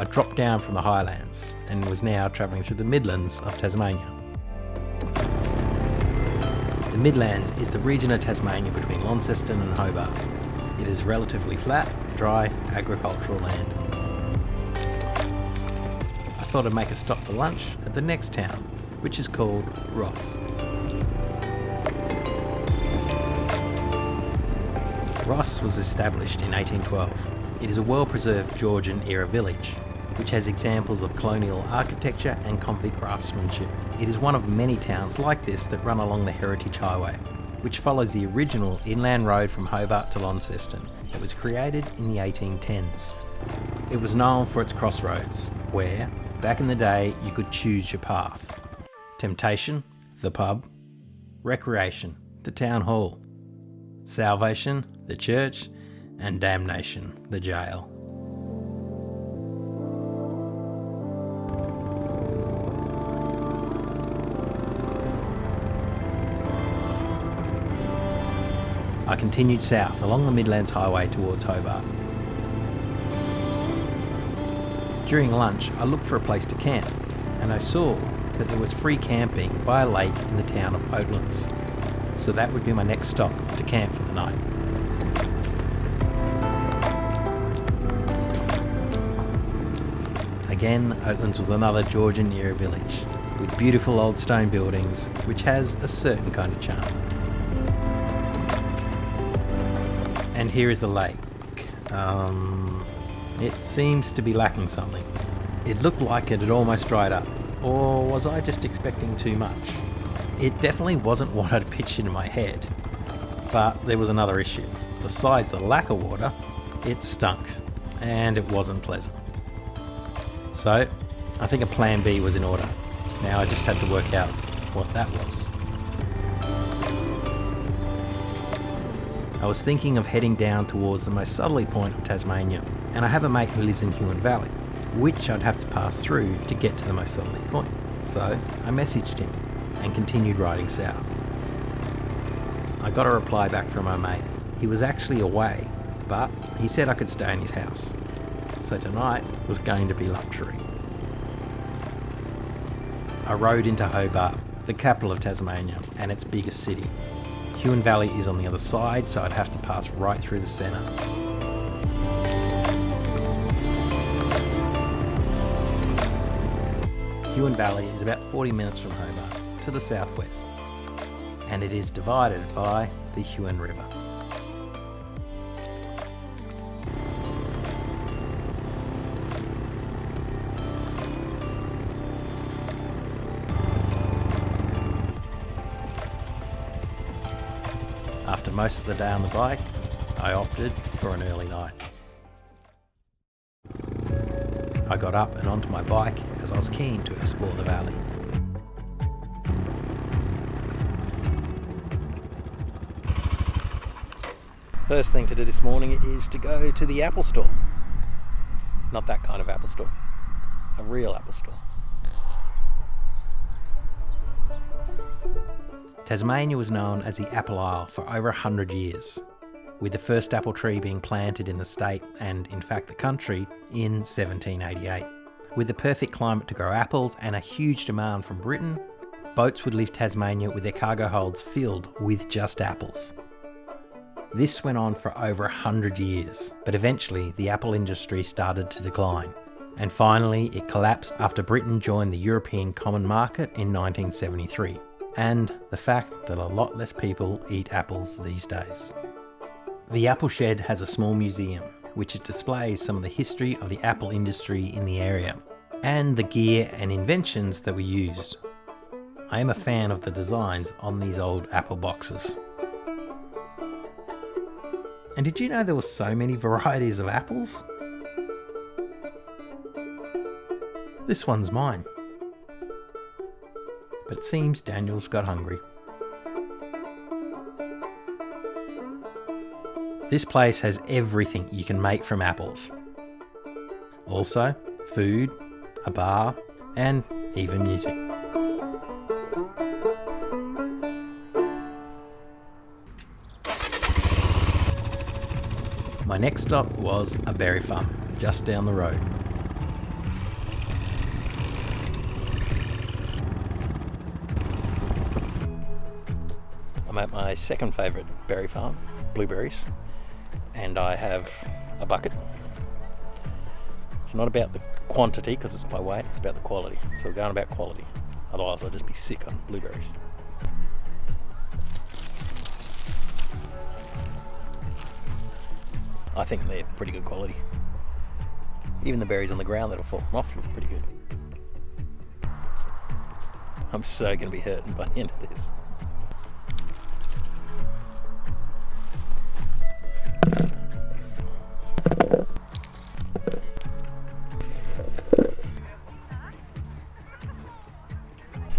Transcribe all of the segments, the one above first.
I dropped down from the highlands and was now travelling through the Midlands of Tasmania. The Midlands is the region of Tasmania between Launceston and Hobart. It is relatively flat, dry, agricultural land. I thought I'd make a stop for lunch at the next town, which is called Ross. Ross was established in 1812. It is a well-preserved Georgian-era village, which has examples of colonial architecture and convict craftsmanship. It is one of many towns like this that run along the Heritage Highway, which follows the original inland road from Hobart to Launceston that was created in the 1810s. It was known for its crossroads, where, back in the day, you could choose your path. Temptation, the pub. Recreation, the town hall. Salvation, the church. And damnation, the jail. I continued south along the Midlands Highway towards Hobart. During lunch, I looked for a place to camp, and I saw that there was free camping by a lake in the town of Oatlands. So that would be my next stop to camp for the night. Again, Oatlands was another Georgian-era village with beautiful old stone buildings, which has a certain kind of charm. And here is the lake. It seems to be lacking something. It looked like it had almost dried up, or was I just expecting too much? It definitely wasn't what I'd pictured in my head, but there was another issue. Besides the lack of water, it stunk, and it wasn't pleasant. So, I think a plan B was in order. Now I just had to work out what that was. I was thinking of heading down towards the most southerly point of Tasmania, and I have a mate who lives in Huon Valley, which I'd have to pass through to get to the most southerly point. So, I messaged him and continued riding south. I got a reply back from my mate. He was actually away, but he said I could stay in his house. So tonight was going to be luxury. I rode into Hobart, the capital of Tasmania and its biggest city. Huon Valley is on the other side, so I'd have to pass right through the centre. Huon Valley is about 40 minutes from Hobart to the southwest, and it is divided by the Huon River. After most of the day on the bike, I opted for an early night. I got up and onto my bike as I was keen to explore the valley. First thing to do this morning is to go to the Apple store. Not that kind of Apple store, a real Apple store. Tasmania was known as the Apple Isle for over 100 years, with the first apple tree being planted in the state and, in fact, the country in 1788. With the perfect climate to grow apples and a huge demand from Britain, boats would leave Tasmania with their cargo holds filled with just apples. This went on for over 100 years, but eventually the apple industry started to decline, and finally it collapsed after Britain joined the European Common Market in 1973. And the fact that a lot less people eat apples these days. The Apple Shed has a small museum, which displays some of the history of the apple industry in the area, and the gear and inventions that were used. I am a fan of the designs on these old apple boxes. And did you know there were so many varieties of apples? This one's mine. But it seems Daniel's got hungry. This place has everything you can make from apples. Also, food, a bar, and even music. My next stop was a berry farm, just down the road. I'm at my second favourite berry farm, blueberries, and I have a bucket. It's not about the quantity because it's by weight, it's about the quality. So we're going about quality, otherwise I'll just be sick on blueberries. I think they're pretty good quality. Even the berries on the ground that'll fall off look pretty good. I'm so going to be hurting by the end of this.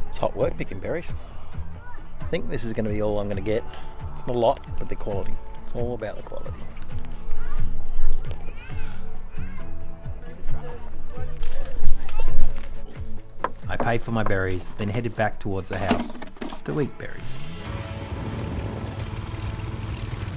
It's hot work picking berries. I think this is going to be all I'm going to get. It's not a lot, but the quality. It's all about the quality. I paid for my berries, then headed back towards the house to eat berries.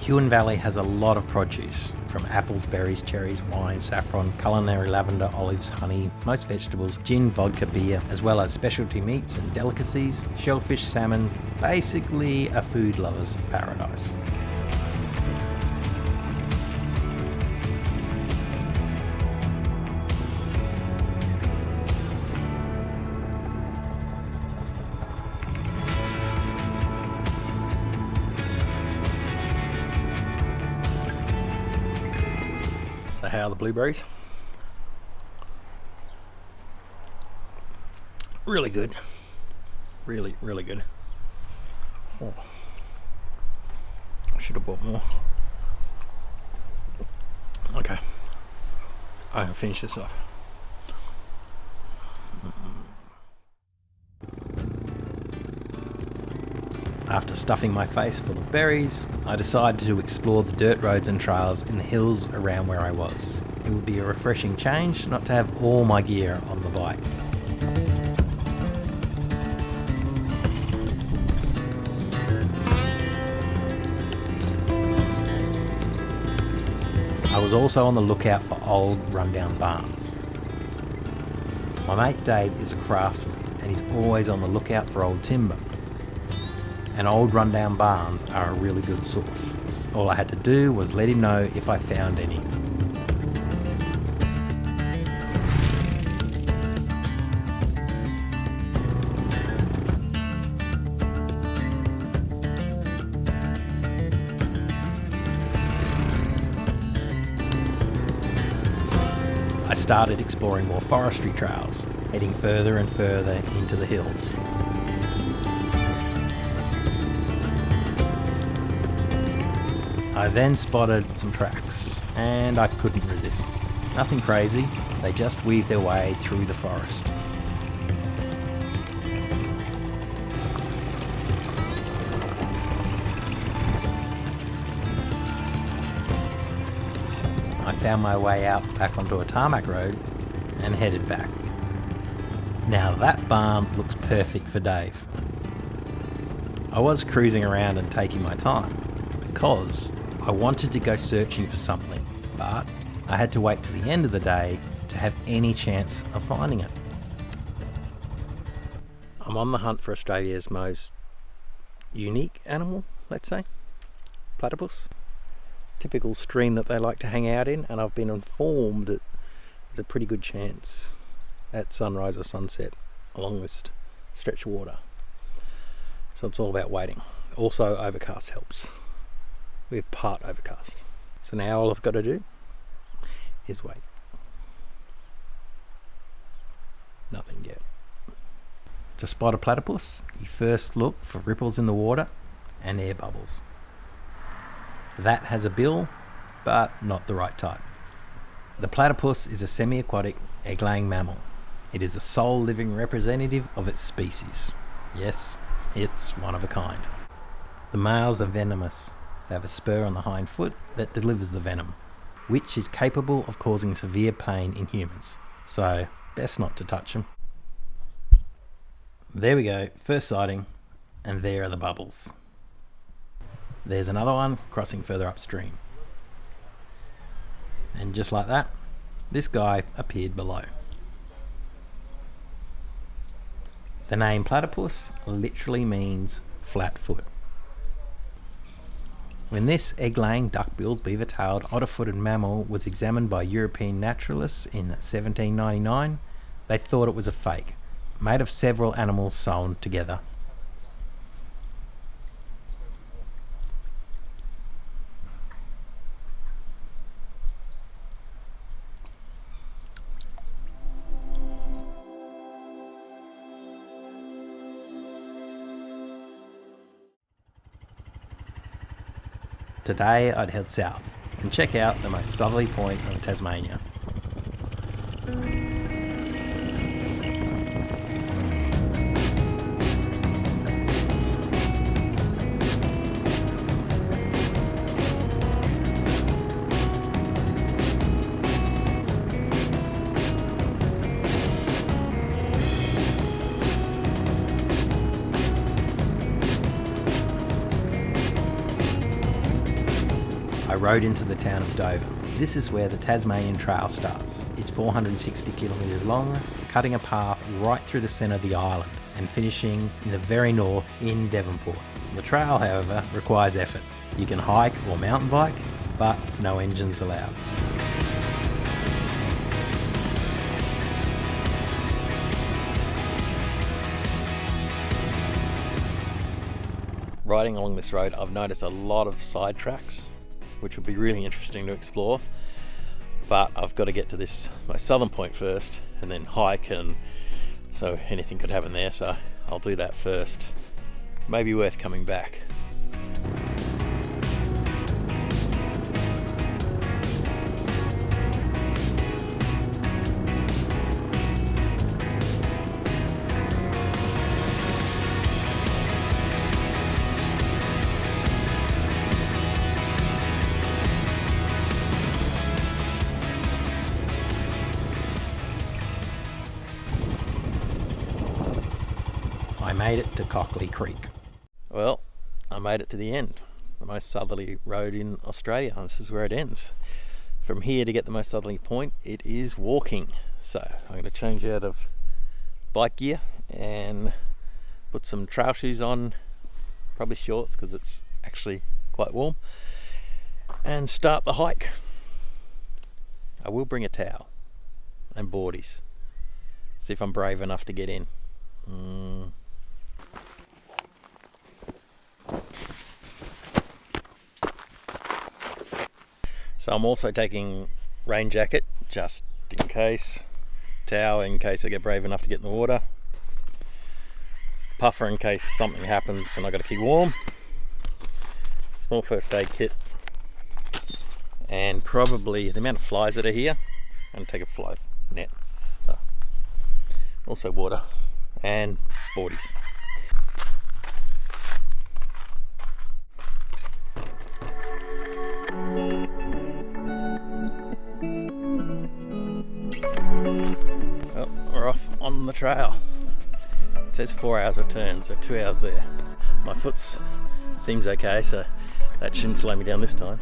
Huon Valley has a lot of produce, from apples, berries, cherries, wine, saffron, culinary lavender, olives, honey, most vegetables, gin, vodka, beer, as well as specialty meats and delicacies, shellfish, salmon, basically a food lover's paradise. So how are the blueberries? Really good. Really, really good. Oh. I should have bought more. Okay. I'm gonna finish this off. After stuffing my face full of berries, I decided to explore the dirt roads and trails in the hills around where I was. It would be a refreshing change not to have all my gear on the bike. I was also on the lookout for old rundown barns. My mate Dave is a craftsman and he's always on the lookout for old timber. And old rundown barns are a really good source. All I had to do was let him know if I found any. I started exploring more forestry trails, heading further and further into the hills. I then spotted some tracks, and I couldn't resist. Nothing crazy, they just weaved their way through the forest. I found my way out back onto a tarmac road and headed back. Now that barn looks perfect for Dave. I was cruising around and taking my time because I wanted to go searching for something, but I had to wait to the end of the day to have any chance of finding it. I'm on the hunt for Australia's most unique animal, let's say, platypus. Typical stream that they like to hang out in, and I've been informed that there's a pretty good chance at sunrise or sunset along this stretch of water. So it's all about waiting. Also, overcast helps. We're part overcast. So now all I've got to do is wait. Nothing yet. To spot a platypus, you first look for ripples in the water and air bubbles. That has a bill, but not the right type. The platypus is a semi-aquatic, egg-laying mammal. It is the sole living representative of its species. Yes, it's one of a kind. The males are venomous. They have a spur on the hind foot that delivers the venom, which is capable of causing severe pain in humans. So, best not to touch them. There we go, first sighting, and there are the bubbles. There's another one crossing further upstream. And just like that, this guy appeared below. The name platypus literally means flat foot. When this egg-laying, duck-billed, beaver-tailed, otter-footed mammal was examined by European naturalists in 1799, they thought it was a fake, made of several animals sewn together. Today I'd head south and check out the most southerly point of Tasmania. I rode into the town of Dover. This is where the Tasmanian Trail starts. It's 460 kilometres long, cutting a path right through the centre of the island and finishing in the very north in Devonport. The trail, however, requires effort. You can hike or mountain bike, but no engines allowed. Riding along this road, I've noticed a lot of side tracks, which would be really interesting to explore, but I've got to get to this my southern point first and then hike, and so anything could happen there, so I'll do that first. Maybe worth coming back. I made it to Cockle Creek. Well, I made it to the end, the most southerly road in Australia. This is where it ends. From here to get the most southerly point, it is walking. So I'm going to change out of bike gear and put some trail shoes on, probably shorts because it's actually quite warm, and start the hike. I will bring a towel and boardies. See if I'm brave enough to get in. So I'm also taking rain jacket just in case, towel in case I get brave enough to get in the water, puffer in case something happens and I got to keep warm, small first aid kit, and probably the amount of flies that are here, and take a fly net, also water and boardies. Well, we're off on the trail. It says 4 hours return, so 2 hours there. My foot seems okay, so that shouldn't slow me down this time.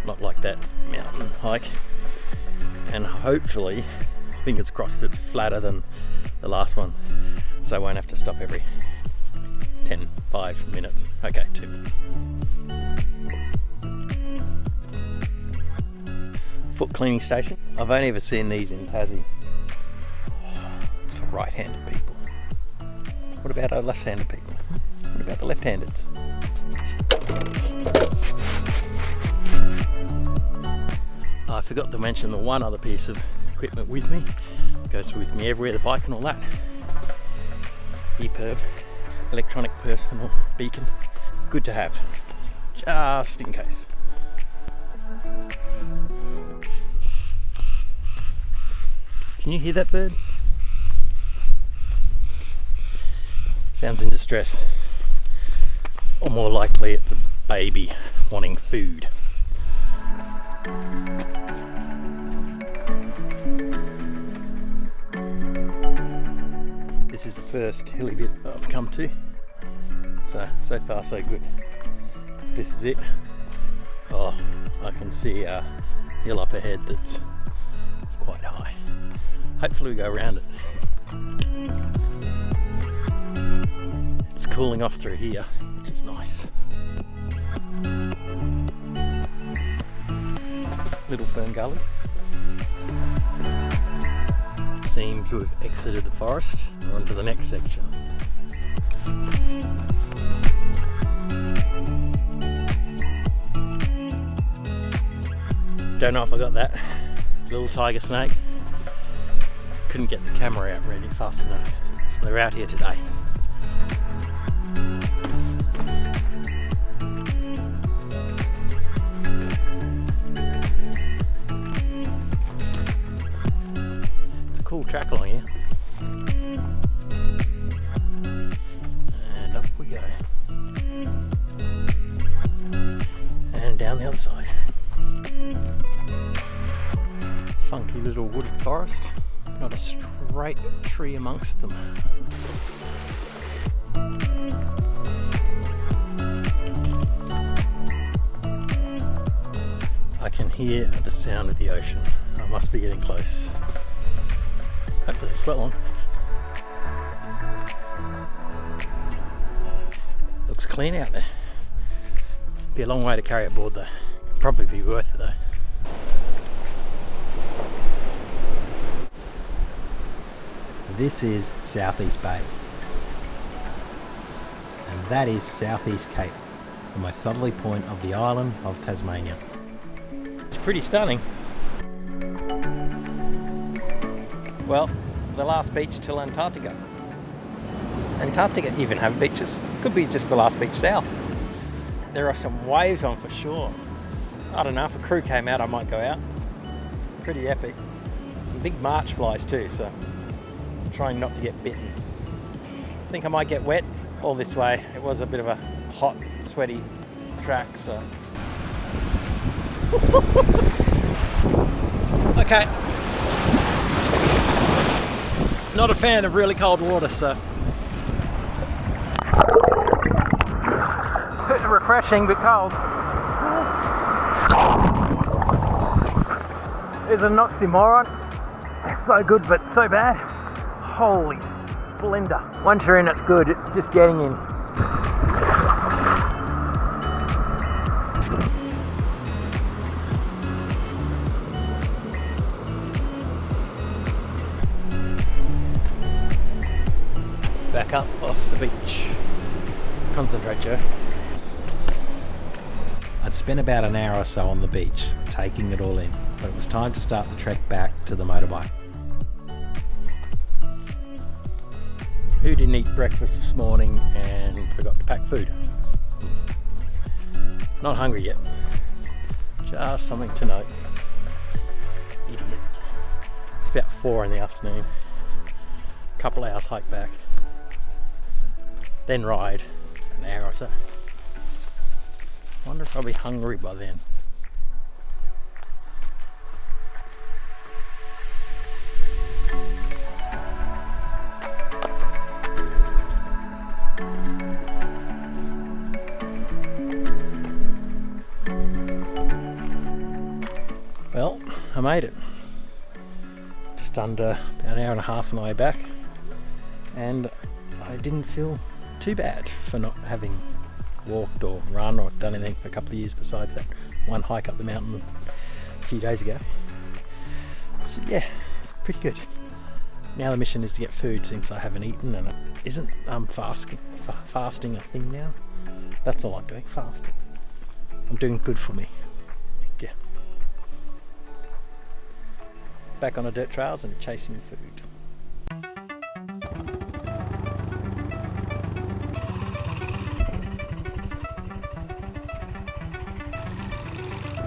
Not like that mountain hike. And hopefully, fingers crossed, it's flatter than the last one, so I won't have to stop every 5 minutes. Okay, 2 minutes. Foot cleaning station. I've only ever seen these in Tassie. It's for right-handed people. What about our left-handed people? What about the left-handeds? I forgot to mention the one other piece of equipment with me. Goes with me everywhere, the bike and all that. EPIRB, electronic personal beacon. Good to have, just in case. Can you hear that bird? Sounds in distress. Or more likely it's a baby wanting food. This is the first hilly bit I've come to. So far so good. This is it. Oh, I can see a hill up ahead that's quite high. Hopefully we go around it. It's cooling off through here, which is nice. Little Fern Gully. Seem to have exited the forest. We're on to the next section. Don't know if I got that little tiger snake. Couldn't get the camera out really fast enough. So they're out here today. It's a cool track along here. And up we go. And down the other side. Funky little wooded forest. Not a straight tree amongst them. I can hear the sound of the ocean. I must be getting close. Hope there's a swell on. Looks clean out there. Be a long way to carry a board though. Probably be worth it though. This is Southeast Bay, and that is Southeast Cape, the most southerly point of the island of Tasmania. It's pretty stunning. Well, the last beach till Antarctica. Does Antarctica even have beaches? Could be just the last beach south. There are some waves on for sure. I don't know, if a crew came out I might go out. Pretty epic. Some big march flies too, so trying not to get bitten. I think I might get wet all this way. It was a bit of a hot, sweaty track, so. Okay. Not a fan of really cold water, so. Bit refreshing, but cold. There's an oxymoron. So good, but so bad. Holy splendor. Once you're in, it's good. It's just getting in. Back up off the beach. Concentrate, Joe. I'd spent about an hour or so on the beach, taking it all in, but it was time to start the trek back to the motorbike. Who didn't eat breakfast this morning and forgot to pack food? Not hungry yet. Just something to note. Idiot. It's about 4 in the afternoon. Couple hours hike back. Then ride an hour or so. Wonder if I'll be hungry by then. Well, I made it. Just under about an hour and a half on the way back, and I didn't feel too bad for not having walked or run or done anything for a couple of years besides that one hike up the mountain a few days ago. So yeah, pretty good. Now the mission is to get food since I haven't eaten, and it isn't fasting a thing now. That's all I'm doing, fasting. I'm doing good for me. Yeah. Back on the dirt trails and chasing food.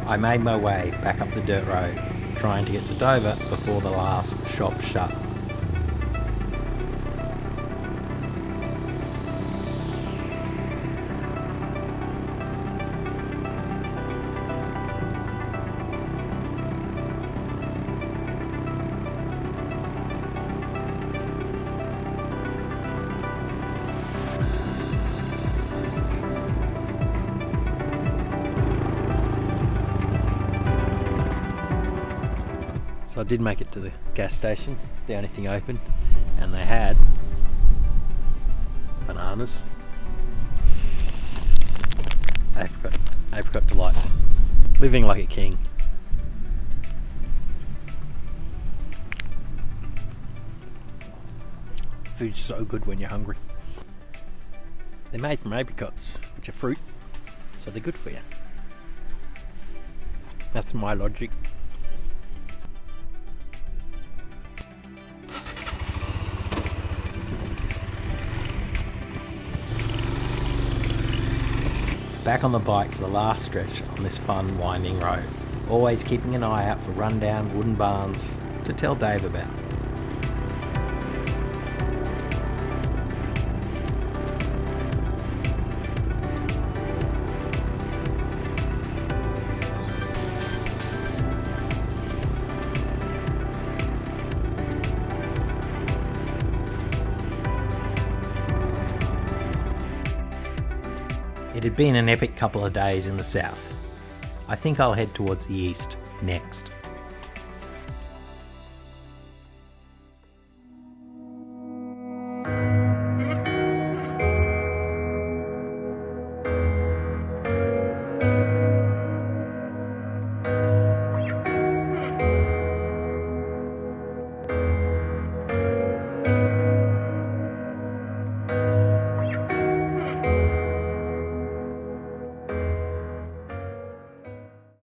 I made my way back up the dirt road, trying to get to Dover before the last shop shut. So I did make it to the gas station, the only thing open, and they had bananas, apricot delights, living like a king. food's so good when you're hungry. They're made from apricots, which are fruit, so they're good for you. That's my logic. Back on the bike for the last stretch on this fun winding road, always keeping an eye out for rundown wooden barns to tell Dave about. It had been an epic couple of days in the south. I think I'll head towards the east next.